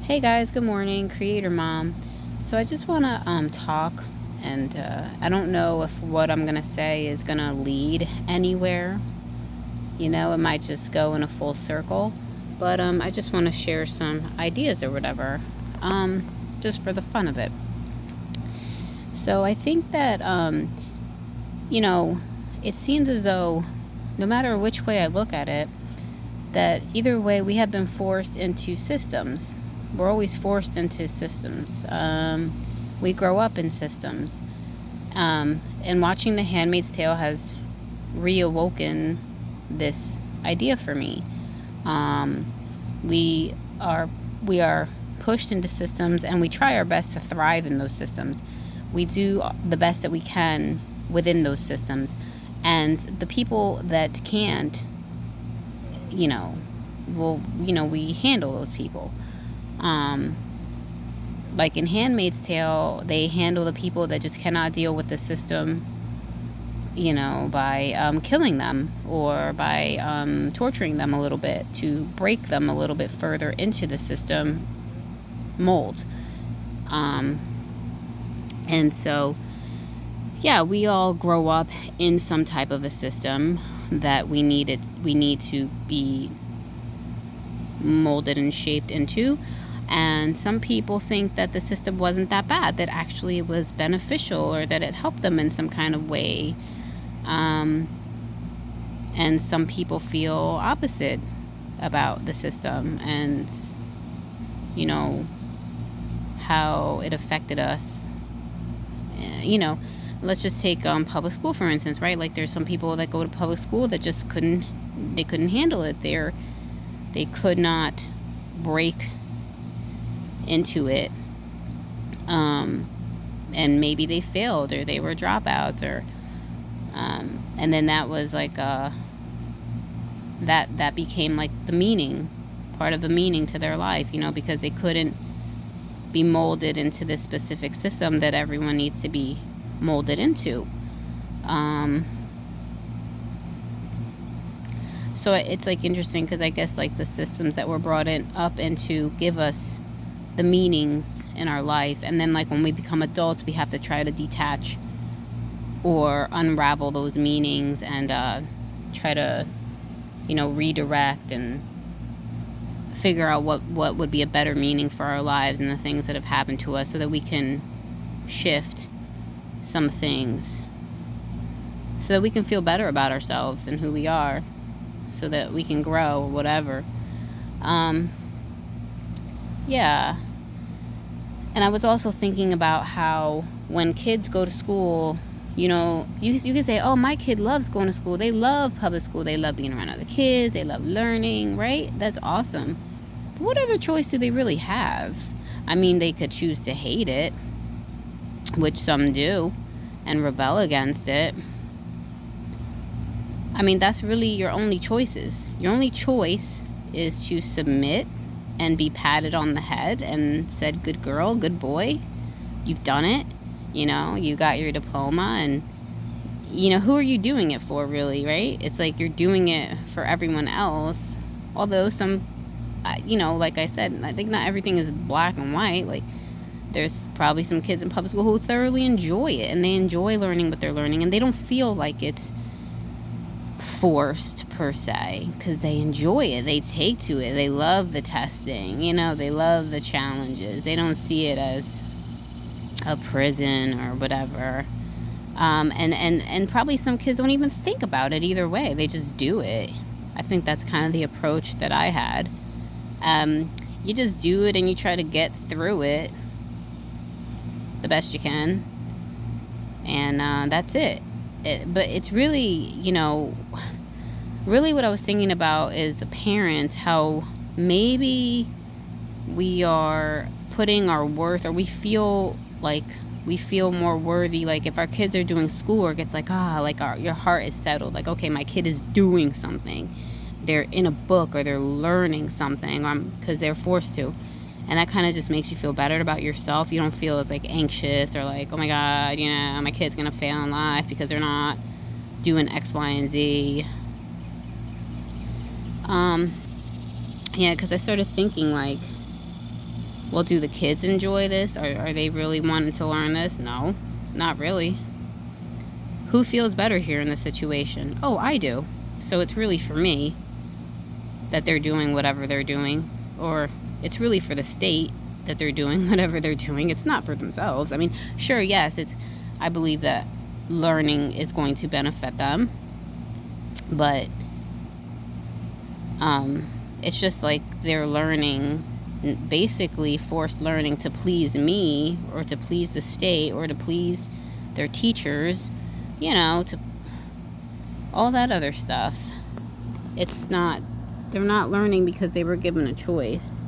Hey guys, good morning, Creator Mom. So I just want to talk, and I don't know if what I'm gonna say is gonna lead anywhere. It might just go in a full circle, but I just want to share some ideas or whatever, just for the fun of it. So I think that you know, it seems as though no matter which way I look at it, that either way we have been forced into systems. We're always forced into systems. We grow up in systems. And watching The Handmaid's Tale has reawoken this idea for me. We are we are pushed into systems, and we try our best to thrive in those systems. We do the best that we can within those systems, and the people that can't, you know, we handle those people. Um, like in Handmaid's Tale, they handle the people that just cannot deal with the system, by killing them or by torturing them a little bit to break them a little bit further into the system mold. And so, yeah, we all grow up in some type of a system that we need to be molded and shaped into. And some people think that the system wasn't that bad, that actually it was beneficial or that it helped them in some kind of way. And some people feel opposite about the system and, how it affected us. Let's just take public school, for instance, right? Like there's some people that go to public school that just couldn't handle it. They could not break into it. And maybe they failed or they were dropouts or and then that was like that became like the meaning, part of the meaning to their life, because they couldn't be molded into this specific system that everyone needs to be molded into. So it's like interesting because I guess like the systems that we're brought up into give us the meanings in our life, and then like when we become adults, we have to try to detach or unravel those meanings and try to redirect and figure out what would be a better meaning for our lives and the things that have happened to us, so that we can shift some things, so that we can feel better about ourselves and who we are, so that we can grow or whatever. Yeah. And I was also thinking about how when kids go to school, you can say, oh, my kid loves going to school. They love public school. They love being around other kids. They love learning, right? That's awesome. But what other choice do they really have? I mean, they could choose to hate it, which some do, and rebel against it. I mean, that's really your only choices. Your only choice is to submit and be patted on the head and said, good girl, good boy, you've done it. You got your diploma, and who are you doing it for, really, right? It's like you're doing it for everyone else. Although some, like I said, I think not everything is black and white. Like there's probably some kids in public school who thoroughly enjoy it, and they enjoy learning what they're learning, and they don't feel like it's forced per se, because they enjoy it. They take to it. They love the testing. They love the challenges. They don't see it as a prison or whatever. And probably some kids don't even think about it either way. They just do it. I think that's kind of the approach that I had. You just do it and you try to get through it the best you can, and that's it. But it's really, really what I was thinking about is the parents, how maybe we are putting our worth, or we feel more worthy. Like if our kids are doing schoolwork, it's like, your heart is settled. Like, okay, my kid is doing something. They're in a book or they're learning something because they're forced to. And that kind of just makes you feel better about yourself. You don't feel as like anxious or like, oh my God, my kid's going to fail in life because they're not doing X, Y, and Z. Yeah, because I started thinking like, Well, do the kids enjoy this? Are they really wanting to learn this? No, not really. Who feels better here in the situation? Oh, I do. So it's really for me that they're doing whatever they're doing. Or it's really for the state that they're doing whatever they're doing. It's not for themselves. I mean, sure, yes, I believe that learning is going to benefit them. But it's just like they're learning, basically forced learning to please me or to please the state or to please their teachers, to all that other stuff. They're not learning because they were given a choice.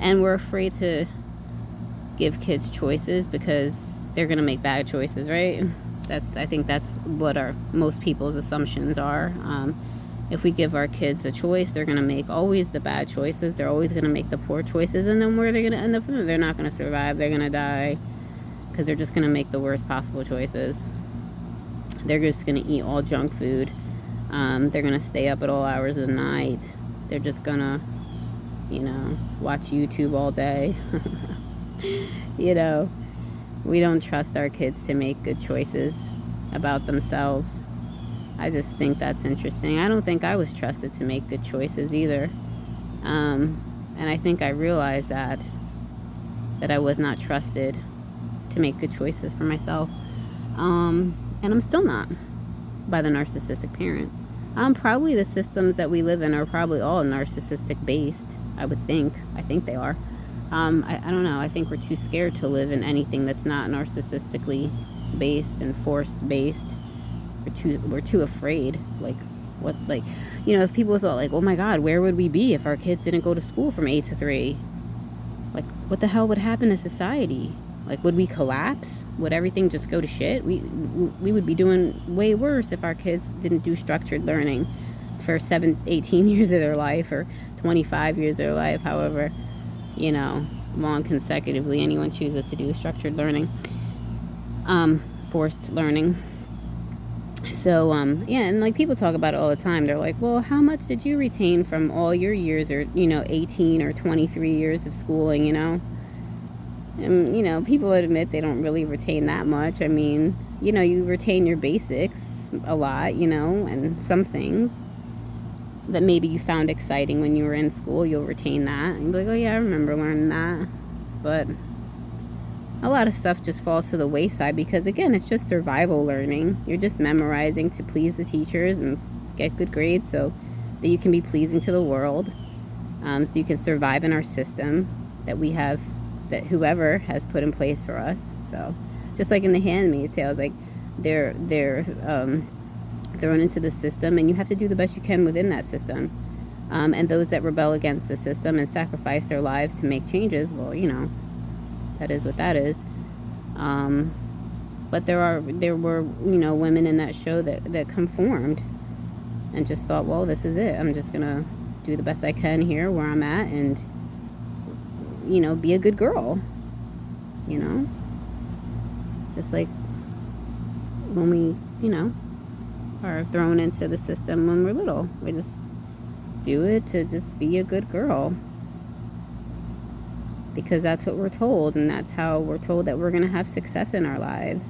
And we're afraid to give kids choices because they're going to make bad choices, right? I think that's what most people's assumptions are. If we give our kids a choice, they're going to make always the bad choices. They're always going to make the poor choices. And then where are they going to end up? They're not going to survive. They're going to die because they're just going to make the worst possible choices. They're just going to eat all junk food. They're going to stay up at all hours of the night. They're just going to, watch YouTube all day. We don't trust our kids to make good choices about themselves. I just think that's interesting. I don't think I was trusted to make good choices either. And I think I realized that I was not trusted to make good choices for myself. And I'm still not, by the narcissistic parent. Probably the systems that we live in are probably all narcissistic based, I would think. I think they are. I don't know. I think we're too scared to live in anything that's not narcissistically based and forced based. We're too afraid. If people thought oh my God, where would we be if our kids didn't go to school from 8 to 3? What the hell would happen to society? Would we collapse? Would everything just go to shit? We would be doing way worse if our kids didn't do structured learning for 18 years of their life or 25 years of their life, however, long consecutively anyone chooses to do structured learning, forced learning. So, and people talk about it all the time. They're like, well, how much did you retain from all your years or, 18 or 23 years of schooling, And, people admit they don't really retain that much. I mean, you retain your basics a lot, and some things that maybe you found exciting when you were in school, you'll retain that. And you'll be like, oh yeah, I remember learning that. But a lot of stuff just falls to the wayside because, again, it's just survival learning. You're just memorizing to please the teachers and get good grades so that you can be pleasing to the world. So you can survive in our system that we have, that whoever has put in place for us. So just like in The Handmaid's Tale, they're thrown into the system and you have to do the best you can within that system. And those that rebel against the system and sacrifice their lives to make changes, well, that is what that is. But there were women in that show that conformed and just thought, well, this is it. I'm just gonna do the best I can here where I'm at and be a good girl. Just like when we are thrown into the system when we're little, we just do it to just be a good girl. Because that's what we're told, and that's how we're told that we're going to have success in our lives.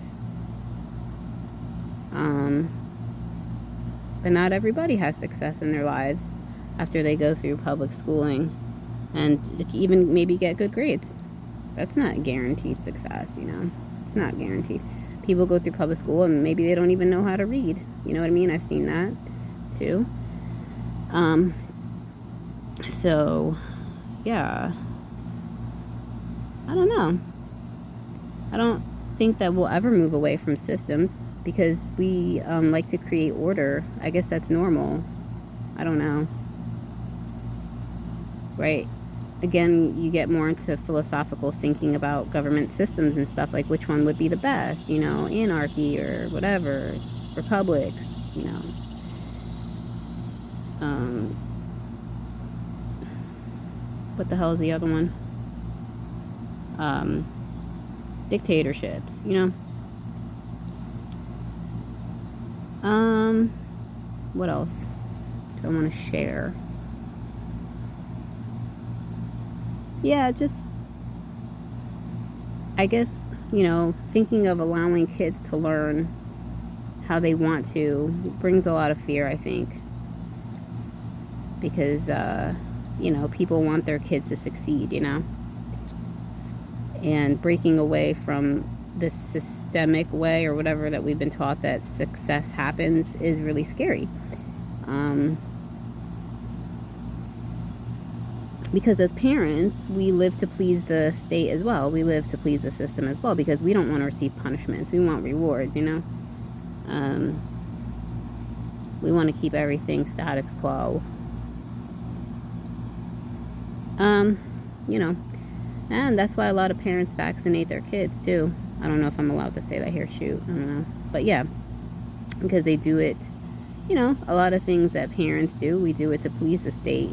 But not everybody has success in their lives after they go through public schooling and even maybe get good grades. That's not guaranteed success, It's not guaranteed. People go through public school and maybe they don't even know how to read. You know what I mean? I've seen that too. So, yeah. I don't know. I don't think that we'll ever move away from systems because we like to create order. I guess that's normal. I don't know. Right? Again, you get more into philosophical thinking about government systems and stuff, like which one would be the best, anarchy or whatever, republic, what the hell is the other one? Dictatorships, what else do I want to share? Yeah, just I guess, thinking of allowing kids to learn how they want to brings a lot of fear, I think. Because, people want their kids to succeed, And breaking away from this systemic way or whatever that we've been taught that success happens is really scary. Because as parents, we live to please the state as well. We live to please the system as well because we don't want to receive punishments. We want rewards, We want to keep everything status quo. And that's why a lot of parents vaccinate their kids too. I don't know if I'm allowed to say that here, shoot. I don't know. But yeah, because they do it, a lot of things that parents do, we do it to please the state.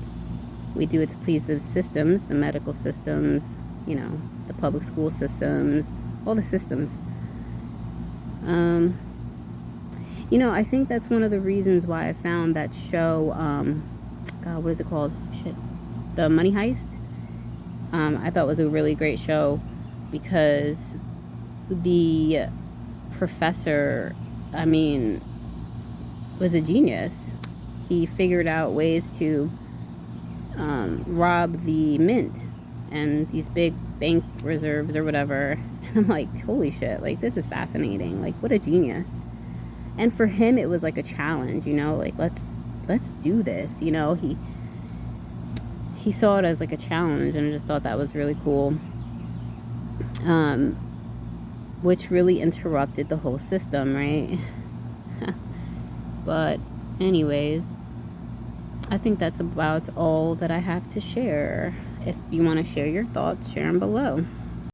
We do it to please the systems, the medical systems, the public school systems, all the systems. I think that's one of the reasons why I found that show, God, what is it called? The Money Heist. I thought it was a really great show because the professor, was a genius. He figured out ways to rob the mint and these big bank reserves or whatever. And I'm like, holy shit, like, this is fascinating. Like, what a genius. And for him, it was like a challenge, like, let's do this. He saw it as like a challenge, and I just thought that was really cool. Which really interrupted the whole system, right? But anyways, I think that's about all that I have to share. If you want to share your thoughts, share them below.